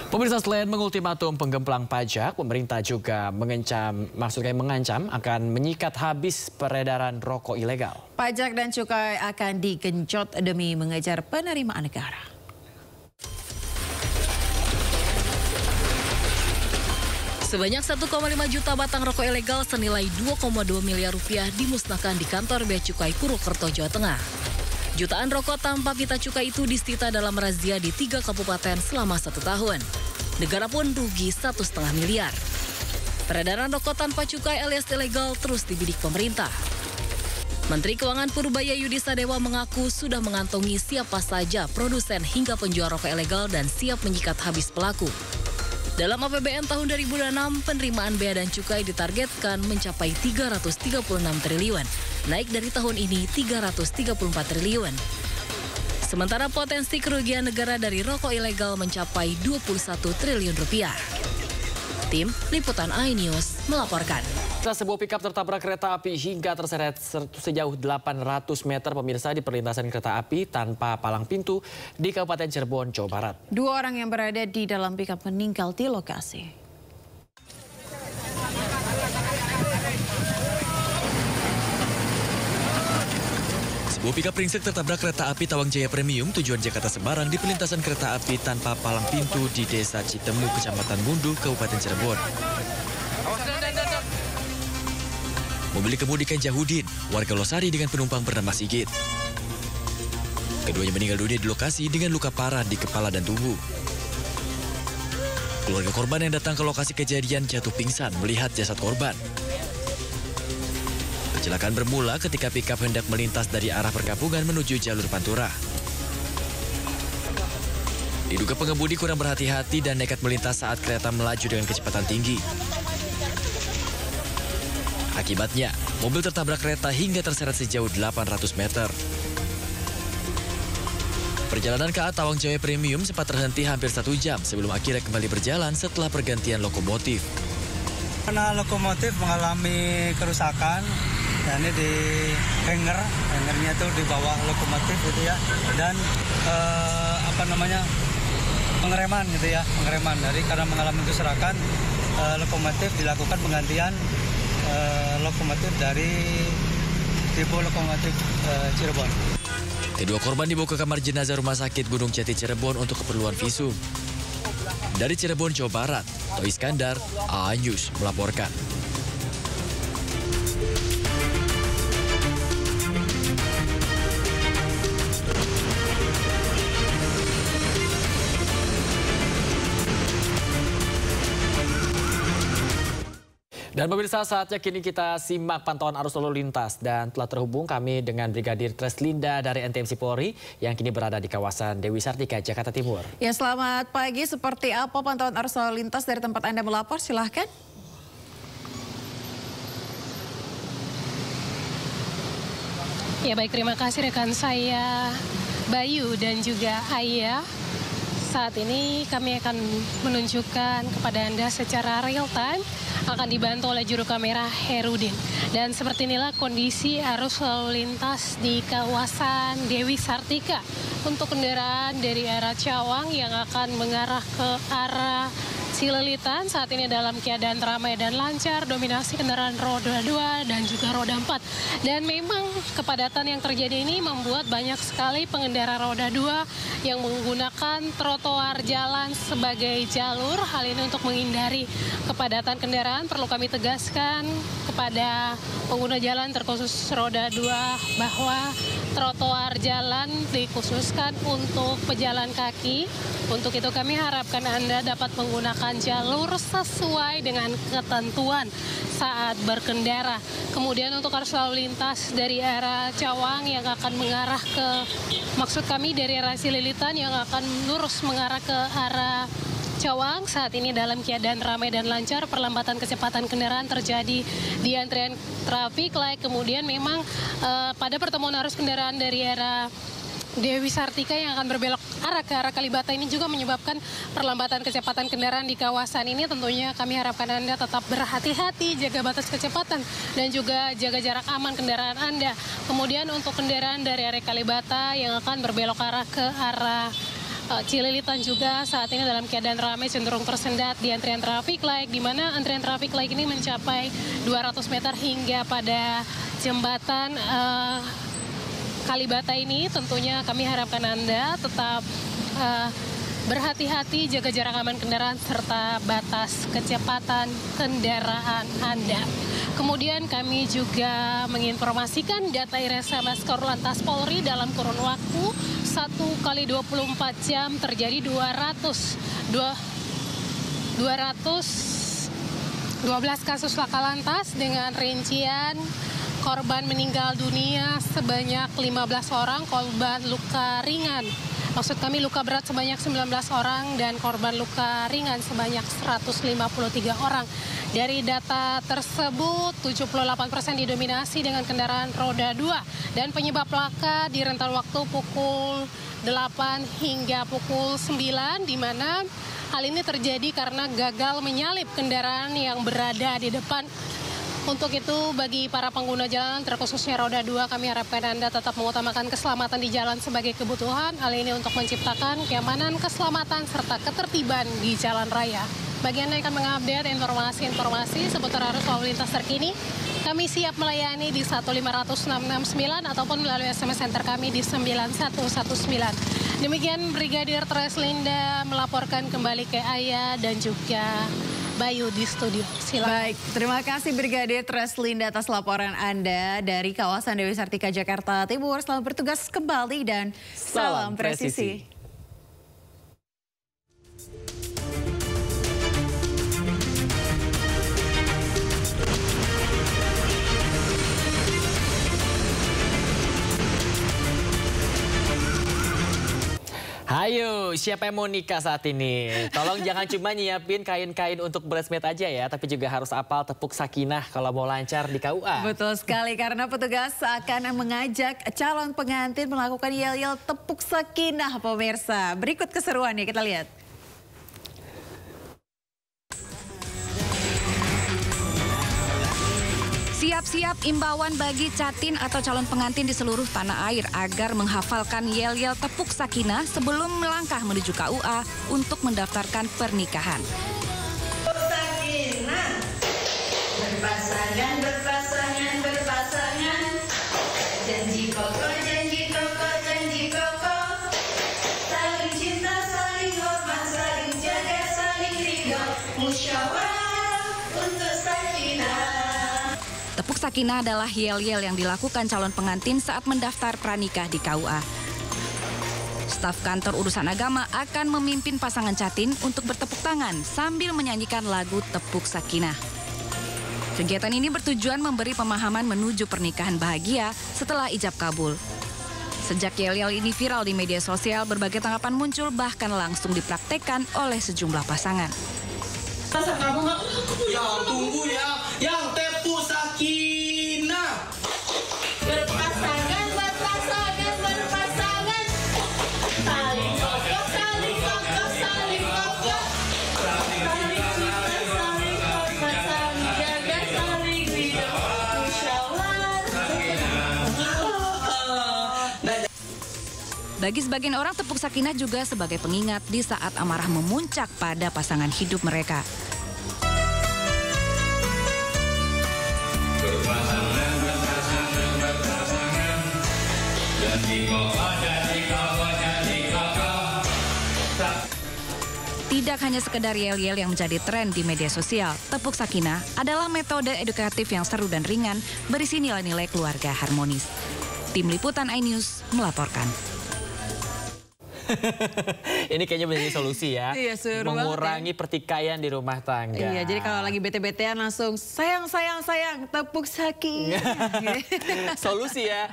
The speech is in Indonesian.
Pemirsa, selain mengultimatum penggemplang pajak, pemerintah juga mengancam akan menyikat habis peredaran rokok ilegal. Pajak dan cukai akan digenjot demi mengejar penerimaan negara. Sebanyak 1,5 juta batang rokok ilegal senilai 2,2 miliar rupiah dimusnahkan di kantor Bea Cukai Purwokerto, Jawa Tengah. Jutaan rokok tanpa pita cukai itu disita dalam razia di 3 kabupaten selama 1 tahun. Negara pun rugi 1,5 miliar. Peredaran rokok tanpa cukai alias ilegal terus dibidik pemerintah. Menteri Keuangan Purbaya Yudi Sadewa mengaku sudah mengantongi siapa saja produsen hingga penjual rokok ilegal dan siap menyikat habis pelaku. Dalam APBN tahun 2006, penerimaan bea dan cukai ditargetkan mencapai 336 triliun, naik dari tahun ini 334 triliun. Sementara potensi kerugian negara dari rokok ilegal mencapai 21 triliun rupiah. Tim Liputan iNews melaporkan. Sebuah pikap tertabrak kereta api hingga terseret sejauh 800 meter pemirsa di perlintasan kereta api tanpa palang pintu di Kabupaten Cirebon, Jawa Barat. 2 orang yang berada di dalam pikap meninggal di lokasi. Sebuah pikap ringsek tertabrak kereta api Tawang Jaya Premium tujuan Jakarta Semarang di perlintasan kereta api tanpa palang pintu di Desa Citemu, Kecamatan Mundu, Kabupaten Cirebon. Mobil dikemudikan Jahudin, warga Losari dengan penumpang bernama Sigit. Keduanya meninggal dunia di lokasi dengan luka parah di kepala dan tubuh. Keluarga korban yang datang ke lokasi kejadian jatuh pingsan melihat jasad korban. Kecelakaan bermula ketika pikap hendak melintas dari arah perkampungan menuju jalur Pantura. Diduga pengemudi kurang berhati-hati dan nekat melintas saat kereta melaju dengan kecepatan tinggi. Akibatnya, mobil tertabrak kereta hingga terseret sejauh 800 meter. Perjalanan KA Tawang Jaya Premium sempat terhenti hampir 1 jam sebelum akhirnya kembali berjalan setelah pergantian lokomotif. Karena lokomotif mengalami kerusakan, dan ini di hangernya itu di bawah lokomotif gitu ya, dan pengereman gitu ya, pengereman. Dari karena mengalami kerusakan, lokomotif dilakukan penggantian lokomotif dari tipe lokomotif Cirebon. Kedua korban dibawa ke kamar jenazah Rumah Sakit Gunung Jati Cirebon untuk keperluan visum. Dari Cirebon, Jawa Barat, Toh Iskandar, iNews melaporkan. Dan pemirsa, saatnya kini kita simak pantauan arus lalu lintas dan telah terhubung kami dengan Brigadir Treslinda dari NTMC Polri yang kini berada di kawasan Dewi Sartika, Jakarta Timur. Ya, selamat pagi. Seperti apa pantauan arus lalu lintas dari tempat Anda melapor? Silahkan. Ya baik, terima kasih rekan saya Bayu dan juga Ayah. Saat ini kami akan menunjukkan kepada Anda secara real time, akan dibantu oleh juru kamera Herudin. Dan seperti inilah kondisi arus lalu lintas di kawasan Dewi Sartika. Untuk kendaraan dari arah Cawang yang akan mengarah ke arah Cililitan saat ini dalam keadaan ramai dan lancar, dominasi kendaraan roda 2 dan juga roda 4. Dan memang kepadatan yang terjadi ini membuat banyak sekali pengendara roda 2 yang menggunakan trotoar jalan sebagai jalur. Hal ini untuk menghindari kepadatan kendaraan, perlu kami tegaskan kepada pengguna jalan terkhusus roda 2 bahwa trotoar jalan dikhususkan untuk pejalan kaki. Untuk itu kami harapkan Anda dapat menggunakan jalur sesuai dengan ketentuan saat berkendara. Kemudian untuk arus lalu lintas dari arah Cawang yang akan mengarah ke, maksud kami dari arah Cililitan yang akan lurus mengarah ke arah Cawang saat ini dalam keadaan ramai dan lancar. Perlambatan kecepatan kendaraan terjadi di antrian traffic light. Kemudian memang pada pertemuan arus kendaraan dari arah Dewi Sartika yang akan berbelok arah ke arah Kalibata ini juga menyebabkan perlambatan kecepatan kendaraan di kawasan ini. Tentunya kami harapkan Anda tetap berhati-hati, jaga batas kecepatan dan juga jaga jarak aman kendaraan Anda. Kemudian untuk kendaraan dari arah Kalibata yang akan berbelok arah ke arah Cililitan juga saat ini dalam keadaan ramai, cenderung tersendat di antrian traffic light, di mana antrian traffic light ini mencapai 200 meter hingga pada jembatan Kalibata ini. Tentunya kami harapkan Anda tetap berhati-hati, jaga jarak aman kendaraan, serta batas kecepatan kendaraan Anda. Kemudian kami juga menginformasikan data Iresa-Mas Korlantas Polri dalam kurun waktu 1 kali 24 jam terjadi 212 kasus laka lantas dengan rincian korban meninggal dunia sebanyak 15 orang, korban luka ringan. Maksud kami luka berat sebanyak 19 orang dan korban luka ringan sebanyak 153 orang. Dari data tersebut, 78% didominasi dengan kendaraan roda 2 dan penyebab laka di rentang waktu pukul 8 hingga pukul 9, di mana hal ini terjadi karena gagal menyalip kendaraan yang berada di depan. Untuk itu, bagi para pengguna jalan, terkhususnya roda 2, kami harapkan Anda tetap mengutamakan keselamatan di jalan sebagai kebutuhan. Hal ini untuk menciptakan keamanan, keselamatan, serta ketertiban di jalan raya. Bagi Anda yang akan mengupdate informasi-informasi seputar arus lalu lintas terkini, kami siap melayani di 1500669 ataupun melalui SMS center kami di 9119. Demikian Brigadir Treslinda melaporkan kembali ke Ayah dan juga Bayu di studio. Silakan. Baik, terima kasih Brigadir Treslinda atas laporan Anda dari kawasan Dewi Sartika, Jakarta Timur. Selamat bertugas kembali dan salam presisi. Hayo, siapa yang mau nikah saat ini? Tolong jangan cuma nyiapin kain-kain untuk bridesmaid aja ya, tapi juga harus apal tepuk sakinah kalau mau lancar di KUA. Betul sekali, karena petugas akan mengajak calon pengantin melakukan yel-yel tepuk sakinah, pemirsa. Berikut keseruannya, kita lihat. Siap-siap imbauan bagi catin atau calon pengantin di seluruh tanah air agar menghafalkan yel-yel tepuk sakinah sebelum melangkah menuju KUA untuk mendaftarkan pernikahan. Sakinah, berpasangan, berpasangan, berpasangan, janji kokoh, janji kokoh, janji kokoh, saling cinta, saling hormat, saling jaga, saling ridho, musyawarah untuk sakinah. Tepuk sakinah adalah yel-yel yang dilakukan calon pengantin saat mendaftar pranikah di KUA. Staf kantor urusan agama akan memimpin pasangan catin untuk bertepuk tangan sambil menyanyikan lagu tepuk sakinah. Kegiatan ini bertujuan memberi pemahaman menuju pernikahan bahagia setelah ijab kabul. Sejak yel-yel ini viral di media sosial, berbagai tanggapan muncul bahkan langsung dipraktekkan oleh sejumlah pasangan. Masa kamu nggak? Yang tunggu ya, yang tepuk sakinah. Berpasangan, berpasangan, berpasangan, saling kokoh, saling kokoh, saling kokoh, saling cinta, saling hormat, saling jaga, saling ridho, musyawarah. Bagi sebagian orang, tepuk sakinah juga sebagai pengingat di saat amarah memuncak pada pasangan hidup mereka. Tidak hanya sekedar yel-yel yang menjadi tren di media sosial, tepuk sakinah adalah metode edukatif yang seru dan ringan berisi nilai-nilai keluarga harmonis. Tim Liputan iNews melaporkan. Ini kayaknya menjadi solusi ya. Iya, seru mengurangi banget ya. pertikaian di rumah tangga. Iya, jadi kalau lagi bete-betean langsung sayang, sayang, sayang, tepuk sakinah. Solusi ya.